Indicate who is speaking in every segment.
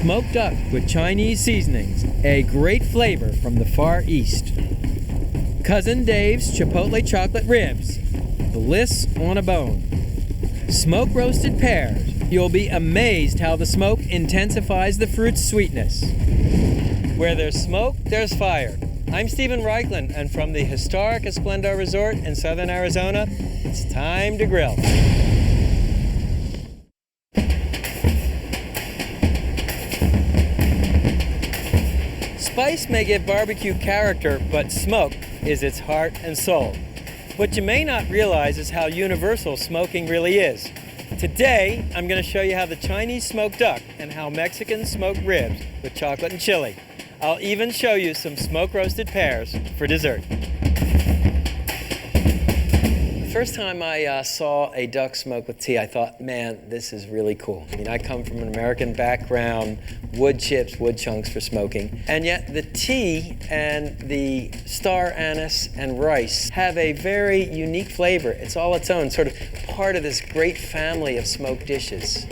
Speaker 1: Smoked duck with Chinese seasonings, a great flavor from the Far East. Cousin Dave's Chipotle chocolate ribs, bliss on a bone. Smoke roasted pears. You'll be amazed how the smoke intensifies the fruit's sweetness. Where there's smoke, there's fire. I'm Stephen Raichlen, and from the historic Esplendor Resort in southern Arizona, it's time to grill. Spice may give barbecue character, but smoke is its heart and soul. What you may not realize is how universal smoking really is. Today, I'm going to show you how the Chinese smoked duck and how Mexicans smoke ribs with chocolate and chili. I'll even show you some smoke-roasted pears for dessert. The first time I saw a duck smoke with tea, I thought, man, this is really cool. I mean, I come from an American background, wood chips, wood chunks for smoking, and yet the tea and the star anise and rice have a very unique flavor. It's all its own, sort of part of this great family of smoked dishes.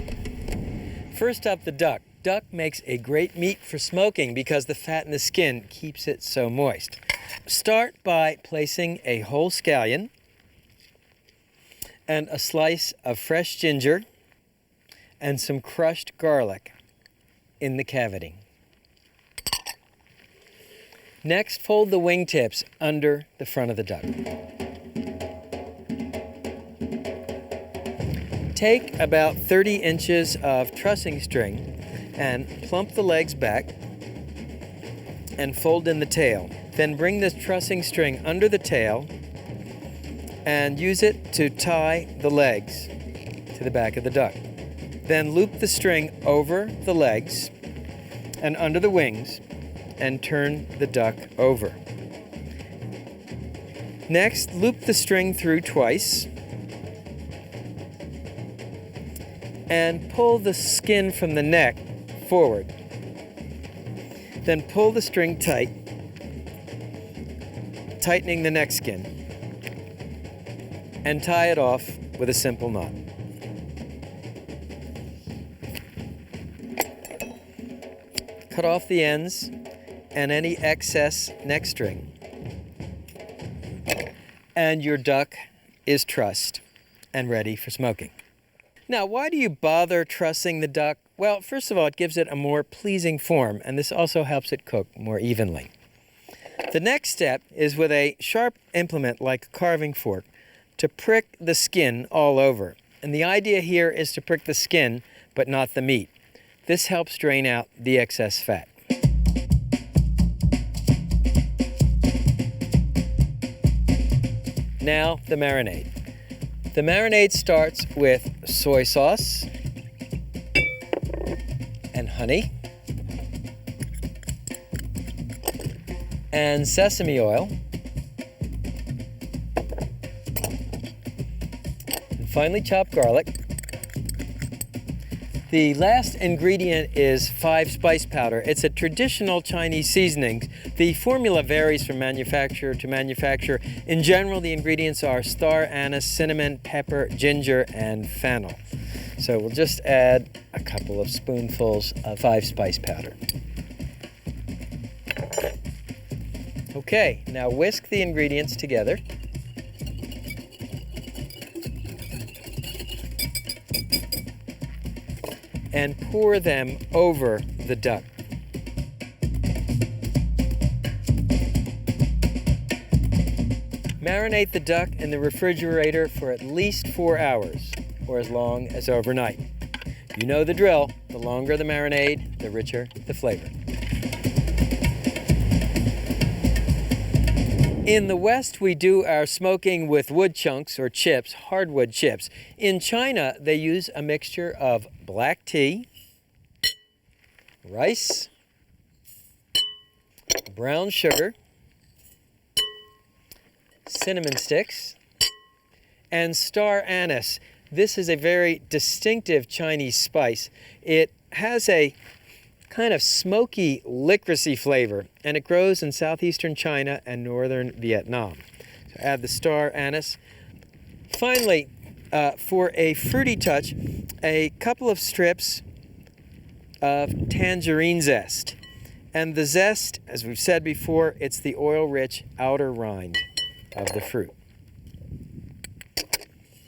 Speaker 1: First up, the duck. Duck makes a great meat for smoking because the fat in the skin keeps it so moist. Start by placing a whole scallion and a slice of fresh ginger and some crushed garlic in the cavity. Next, fold the wingtips under the front of the duck. Take about 30 inches of trussing string and plump the legs back and fold in the tail. Then bring this trussing string under the tail and use it to tie the legs to the back of the duck. Then loop the string over the legs and under the wings and turn the duck over. Next, loop the string through twice and pull the skin from the neck forward. Then pull the string tight, tightening the neck skin, and tie it off with a simple knot. Cut off the ends and any excess neck string, and your duck is trussed and ready for smoking. Now, why do you bother trussing the duck? Well, first of all, it gives it a more pleasing form, and this also helps it cook more evenly. The next step is with a sharp implement like a carving fork to prick the skin all over. And the idea here is to prick the skin, but not the meat. This helps drain out the excess fat. Now, the marinade. The marinade starts with soy sauce and honey and sesame oil and finely chopped garlic. The last ingredient is 5 spice powder. It's a traditional Chinese seasoning. The formula varies from manufacturer to manufacturer. In general, the ingredients are star anise, cinnamon, pepper, ginger, and fennel. So we'll just add a couple of spoonfuls of 5 spice powder. Okay, now whisk the ingredients together. And pour them over the duck. Marinate the duck in the refrigerator for at least 4 hours, or as long as overnight. You know the drill. The longer the marinade, the richer the flavor. In the West, we do our smoking with wood chunks or chips, hardwood chips. In China, they use a mixture of black tea, rice, brown sugar, cinnamon sticks, and star anise. This is a very distinctive Chinese spice. It has a kind of smoky, licoricey flavor, and it grows in southeastern China and northern Vietnam. So add the star anise. Finally, for a fruity touch, a couple of strips of tangerine zest. And the zest, as we've said before, it's the oil-rich outer rind of the fruit.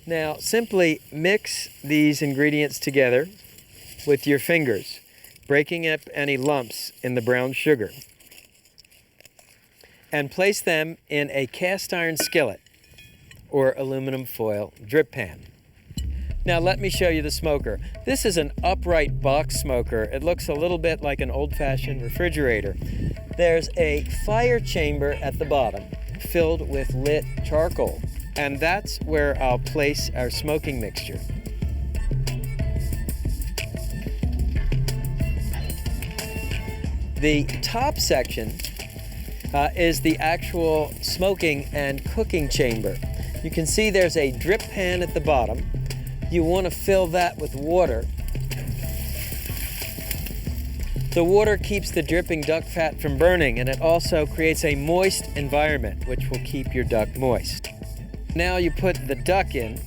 Speaker 1: Now, simply mix these ingredients together with your fingers, breaking up any lumps in the brown sugar, and place them in a cast iron skillet or aluminum foil drip pan. Now let me show you the smoker. This is an upright box smoker. It looks a little bit like an old-fashioned refrigerator. There's a fire chamber at the bottom filled with lit charcoal, and that's where I'll place our smoking mixture. The top section is the actual smoking and cooking chamber. You can see there's a drip pan at the bottom. You want to fill that with water. The water keeps the dripping duck fat from burning, and it also creates a moist environment, which will keep your duck moist. Now you put the duck in.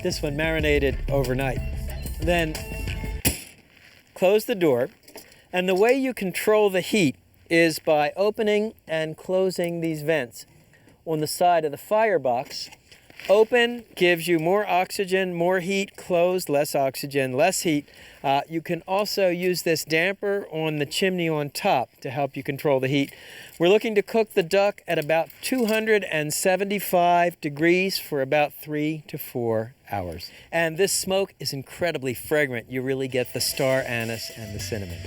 Speaker 1: This one marinated overnight. Then close the door, and the way you control the heat is by opening and closing these vents on the side of the firebox. Open gives you more oxygen, more heat. Closed, less oxygen, less heat. You can also use this damper on the chimney on top to help you control the heat. We're looking to cook the duck at about 275 degrees for about 3 to 4 hours. And this smoke is incredibly fragrant. You really get the star anise and the cinnamon.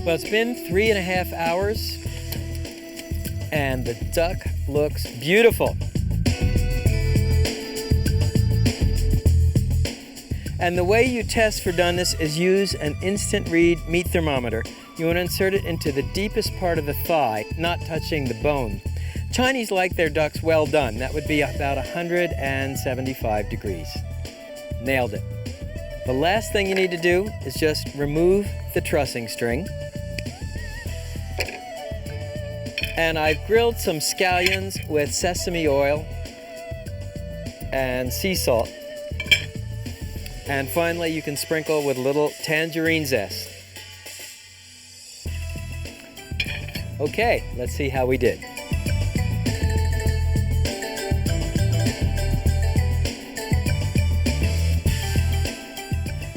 Speaker 1: Well, it's been 3.5 hours, and the duck looks beautiful. And the way you test for doneness is use an instant read meat thermometer. You want to insert it into the deepest part of the thigh, not touching the bone. Chinese like their ducks well done. That would be about 175 degrees. Nailed it. The last thing you need to do is just remove the trussing string. And I've grilled some scallions with sesame oil and sea salt. And finally, you can sprinkle with a little tangerine zest. Okay, let's see how we did.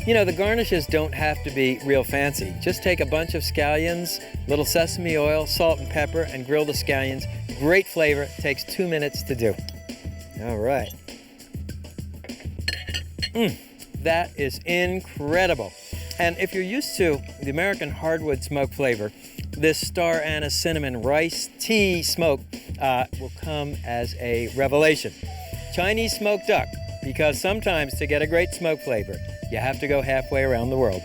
Speaker 1: You know, the garnishes don't have to be real fancy. Just take a bunch of scallions, little sesame oil, salt and pepper, and grill the scallions. Great flavor. Takes 2 minutes to do. All right. That is incredible. And if you're used to the American hardwood smoke flavor, this star anise cinnamon rice tea smoke will come as a revelation. Chinese smoked duck, because sometimes to get a great smoke flavor, you have to go halfway around the world.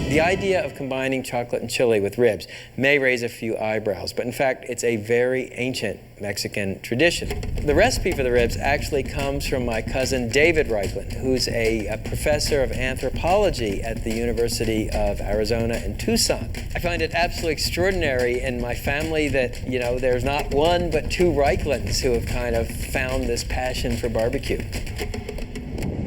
Speaker 1: The idea of combining chocolate and chili with ribs may raise a few eyebrows, but in fact, it's a very ancient Mexican tradition. The recipe for the ribs actually comes from my cousin David Raichlen, who's a professor of anthropology at the University of Arizona in Tucson. I find it absolutely extraordinary in my family that, you know, there's not one but two Reichlens who have kind of found this passion for barbecue.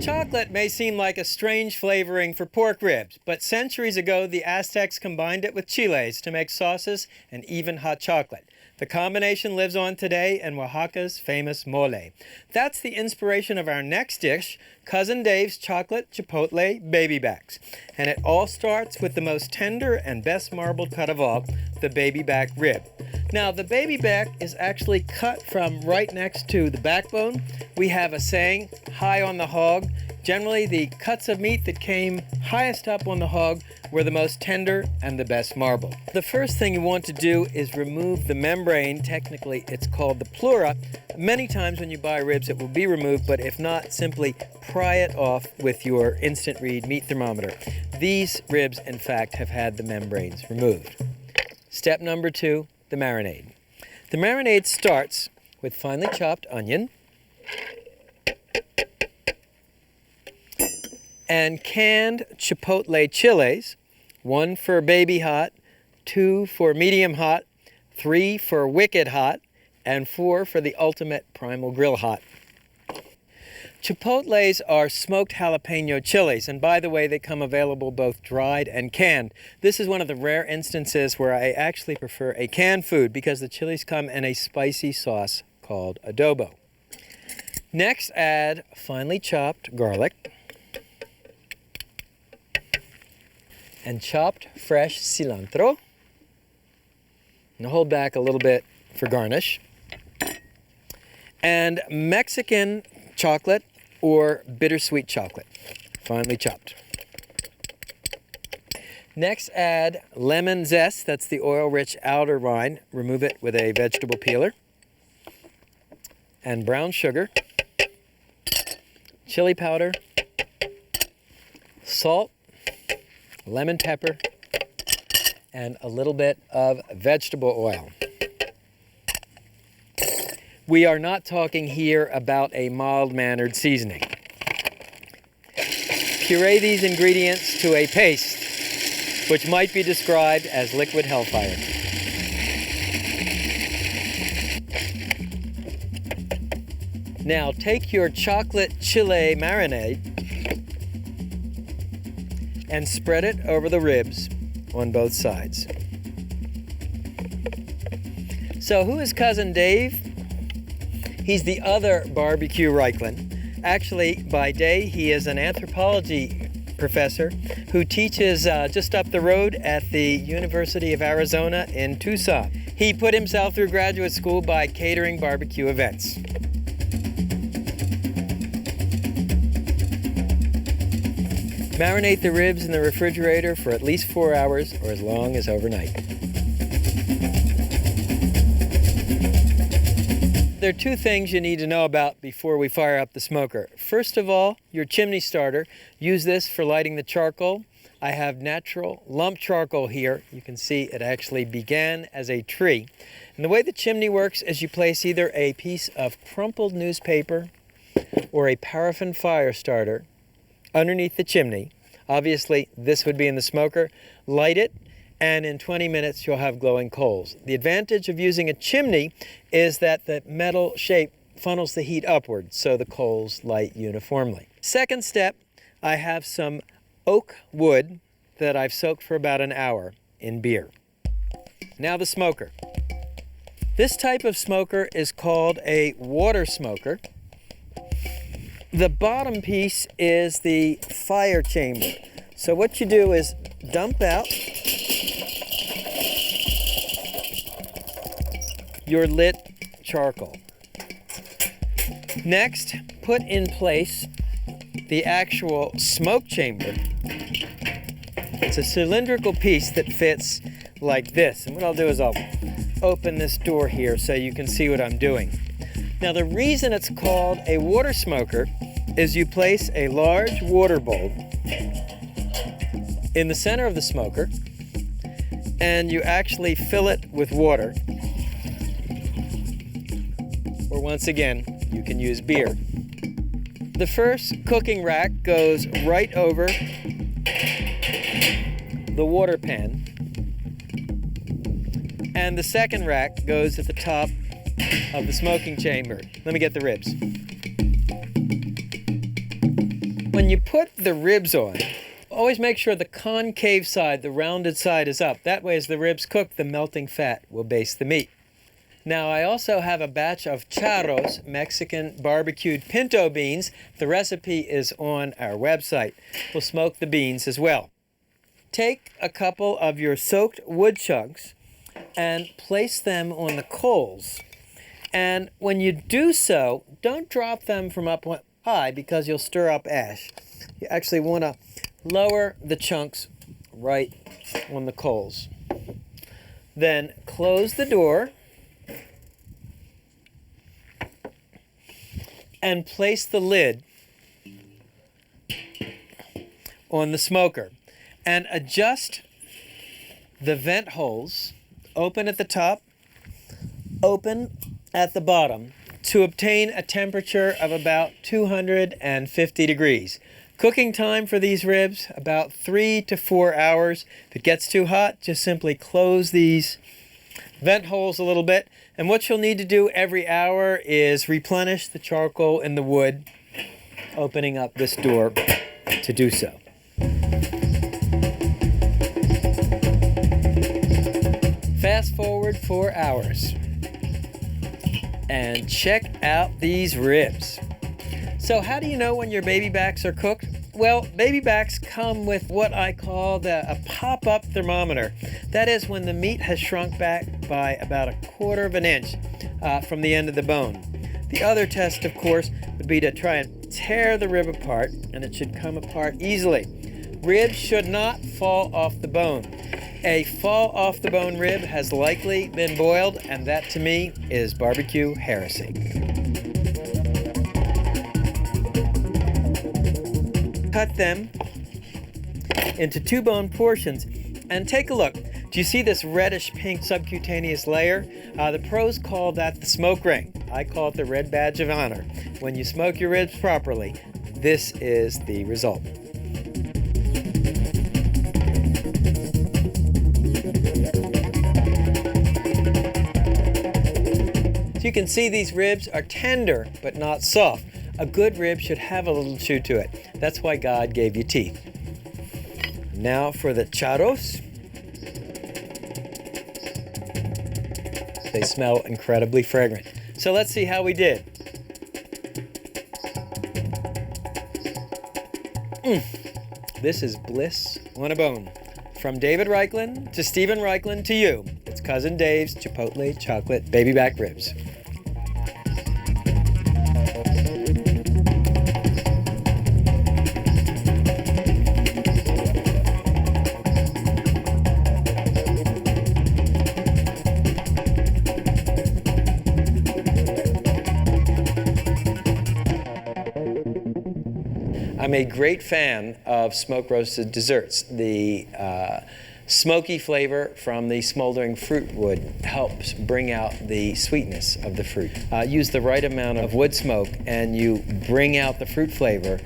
Speaker 1: Chocolate may seem like a strange flavoring for pork ribs, but centuries ago the Aztecs combined it with chiles to make sauces and even hot chocolate. The combination lives on today in Oaxaca's famous mole. That's the inspiration of our next dish, Cousin Dave's chocolate chipotle baby backs. And it all starts with the most tender and best marbled cut of all, the baby back rib. Now, the baby back is actually cut from right next to the backbone. We have a saying, high on the hog. Generally, the cuts of meat that came highest up on the hog were the most tender and the best marbled. The first thing you want to do is remove the membrane. Technically, it's called the pleura. Many times when you buy ribs, it will be removed, but if not, simply pry it off with your instant read meat thermometer. These ribs, in fact, have had the membranes removed. Step number 2, the marinade. The marinade starts with finely chopped onion and canned Chipotle chilies, 1 for baby hot, 2 for medium hot, 3 for wicked hot, and 4 for the ultimate Primal grill hot. Chipotles are smoked jalapeno chilies, and by the way, they come available both dried and canned. This is one of the rare instances where I actually prefer a canned food because the chilies come in a spicy sauce called adobo. Next, add finely chopped garlic and chopped fresh cilantro. And hold back a little bit for garnish. And Mexican chocolate or bittersweet chocolate, finely chopped. Next, add lemon zest, that's the oil-rich outer rind. Remove it with a vegetable peeler. And brown sugar, chili powder, salt, lemon pepper, and a little bit of vegetable oil. We are not talking here about a mild-mannered seasoning. Puree these ingredients to a paste, which might be described as liquid hellfire. Now take your chocolate chile marinade and spread it over the ribs on both sides. So who is Cousin Dave? He's the other barbecue Raichlen. Actually, by day, he is an anthropology professor who teaches just up the road at the University of Arizona in Tucson. He put himself through graduate school by catering barbecue events. Marinate the ribs in the refrigerator for at least 4 hours or as long as overnight. There are 2 things you need to know about before we fire up the smoker. First of all, your chimney starter. Use this for lighting the charcoal. I have natural lump charcoal here. You can see it actually began as a tree. And the way the chimney works is you place either a piece of crumpled newspaper or a paraffin fire starter underneath the chimney. Obviously, this would be in the smoker. Light it, and in 20 minutes you'll have glowing coals. The advantage of using a chimney is that the metal shape funnels the heat upward, so the coals light uniformly. Second step, I have some oak wood that I've soaked for about an hour in beer. Now the smoker. This type of smoker is called a water smoker. The bottom piece is the fire chamber. So what you do is dump out your lit charcoal. Next, put in place the actual smoke chamber. It's a cylindrical piece that fits like this. And what I'll do is I'll open this door here so you can see what I'm doing. Now the reason it's called a water smoker is you place a large water bowl in the center of the smoker and you actually fill it with water. Or once again, you can use beer. The first cooking rack goes right over the water pan, and the second rack goes at the top of the smoking chamber. Let me get the ribs. When you put the ribs on, always make sure the concave side, the rounded side, is up. That way, as the ribs cook, the melting fat will baste the meat. Now, I also have a batch of charros, Mexican barbecued pinto beans. The recipe is on our website. We'll smoke the beans as well. Take a couple of your soaked wood chunks and place them on the coals. And when you do so, don't drop them from up high because you'll stir up ash. You actually want to lower the chunks right on the coals. Then close the door and place the lid on the smoker and adjust the vent holes open at the top, open at the bottom to obtain a temperature of about 250 degrees. Cooking time for these ribs, about 3 to 4 hours. If it gets too hot, just simply close these vent holes a little bit. And what you'll need to do every hour is replenish the charcoal in the wood, opening up this door to do so. Fast forward 4 hours and check out these ribs. So how do you know when your baby backs are cooked? Well, baby backs come with what I call a pop-up thermometer. That is when the meat has shrunk back by about 1/4 of an inch from the end of the bone. The other test, of course, would be to try and tear the rib apart, and it should come apart easily. Ribs should not fall off the bone. A fall off the bone rib has likely been boiled, and that to me is barbecue heresy. Cut them into 2 bone portions and take a look. Do you see this reddish pink subcutaneous layer? The pros call that the smoke ring. I call it the red badge of honor. When you smoke your ribs properly, this is the result. So you can see these ribs are tender but not soft. A good rib should have a little chew to it. That's why God gave you teeth. Now for the charros. They smell incredibly fragrant. So let's see how we did. This is bliss on a bone. From David Raichlen to Stephen Raichlen to you, it's Cousin Dave's Chipotle Chocolate Baby Back Ribs. I'm a great fan of smoke-roasted desserts. The smoky flavor from the smoldering fruit wood helps bring out the sweetness of the fruit. Use the right amount of wood smoke and you bring out the fruit flavor.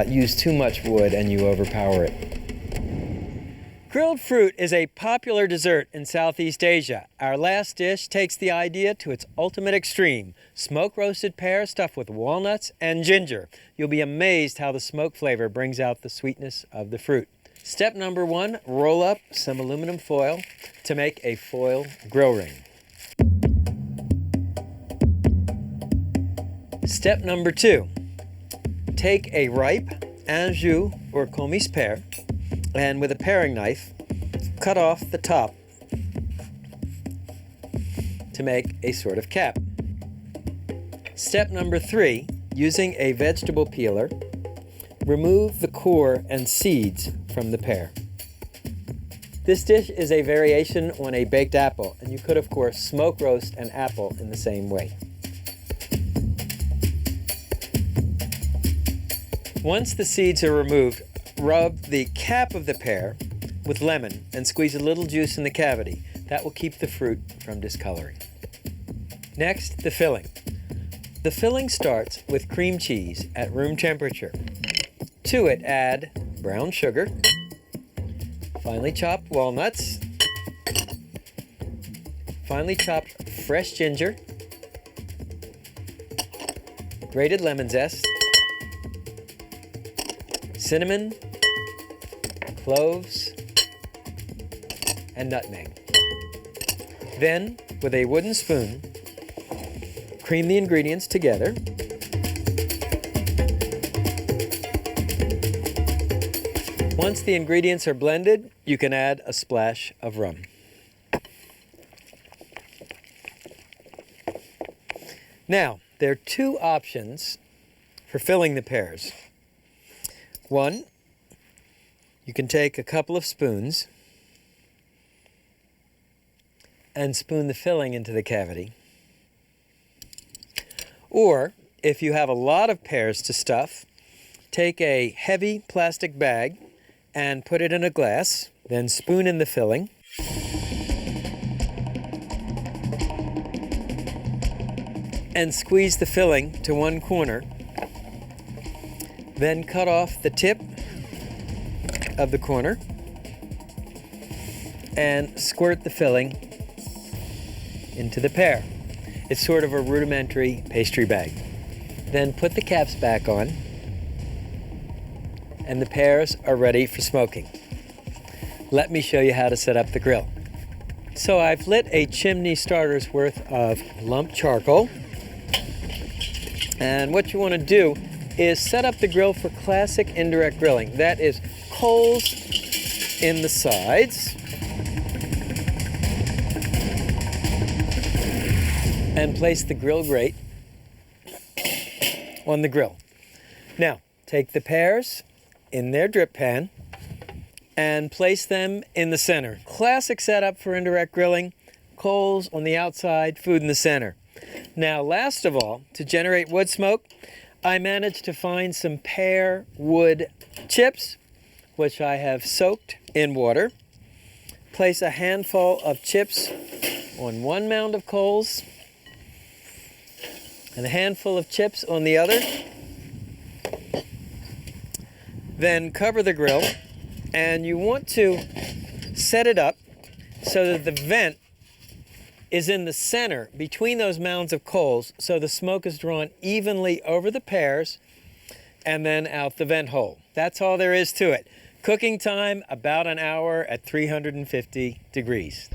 Speaker 1: Use too much wood and you overpower it. Grilled fruit is a popular dessert in Southeast Asia. Our last dish takes the idea to its ultimate extreme. Smoke-roasted pear stuffed with walnuts and ginger. You'll be amazed how the smoke flavor brings out the sweetness of the fruit. Step number 1, roll up some aluminum foil to make a foil grill ring. Step number 2, take a ripe Anjou or Comice pear and with a paring knife, cut off the top to make a sort of cap. Step number 3, using a vegetable peeler, remove the core and seeds from the pear. This dish is a variation on a baked apple, and you could, of course, smoke roast an apple in the same way. Once the seeds are removed, rub the cap of the pear with lemon and squeeze a little juice in the cavity. That will keep the fruit from discoloring. Next, the filling. The filling starts with cream cheese at room temperature. To it, add brown sugar, finely chopped walnuts, finely chopped fresh ginger, grated lemon zest, cinnamon, cloves, and nutmeg. Then, with a wooden spoon, cream the ingredients together. Once the ingredients are blended, you can add a splash of rum. Now, there are 2 options for filling the pears. 1, you can take a couple of spoons and spoon the filling into the cavity. Or, if you have a lot of pears to stuff, take a heavy plastic bag and put it in a glass, then spoon in the filling. and squeeze the filling to one corner. Then cut off the tip of the corner and squirt the filling into the pear. It's sort of a rudimentary pastry bag. Then put the caps back on, and the pears are ready for smoking. Let me show you how to set up the grill. So I've lit a chimney starter's worth of lump charcoal. And what you want to do is set up the grill for classic indirect grilling. That is coals in the sides and place the grill grate on the grill. Now, take the pears in their drip pan and place them in the center. Classic setup for indirect grilling, coals on the outside, food in the center. Now, last of all, to generate wood smoke, I managed to find some pear wood chips, which I have soaked in water. Place a handful of chips on one mound of coals and a handful of chips on the other. Then cover the grill, and you want to set it up so that the vent is in the center between those mounds of coals, so the smoke is drawn evenly over the pears and then out the vent hole. That's all there is to it. Cooking time, about an hour at 350 degrees.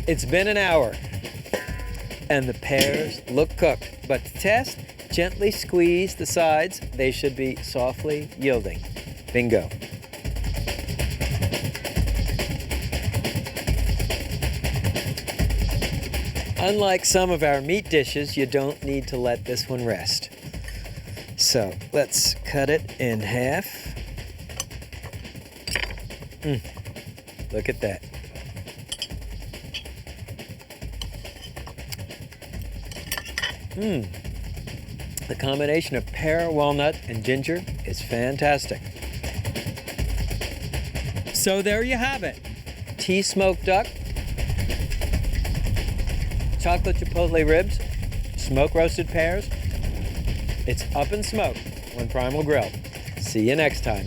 Speaker 1: It's been an hour and the pears look cooked, but to test, gently squeeze the sides. They should be softly yielding. Bingo. Unlike some of our meat dishes, you don't need to let this one rest. So let's cut it in half. Look at that. The combination of pear, walnut, and ginger is fantastic. So there you have it. Tea smoked duck, chocolate chipotle ribs, smoke roasted pears. It's up in smoke on Primal Grill. See you next time.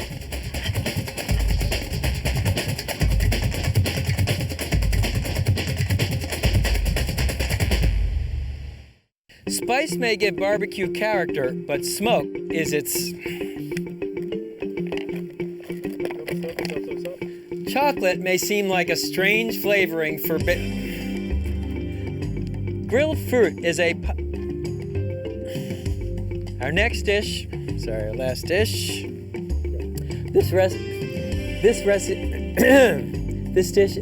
Speaker 1: Spice may give barbecue character, but smoke is its... Chocolate may seem like a strange flavoring for grilled fruit is a... Our next dish, sorry, our last dish. This dish,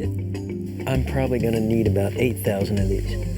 Speaker 1: I'm probably gonna need about 8,000 of these.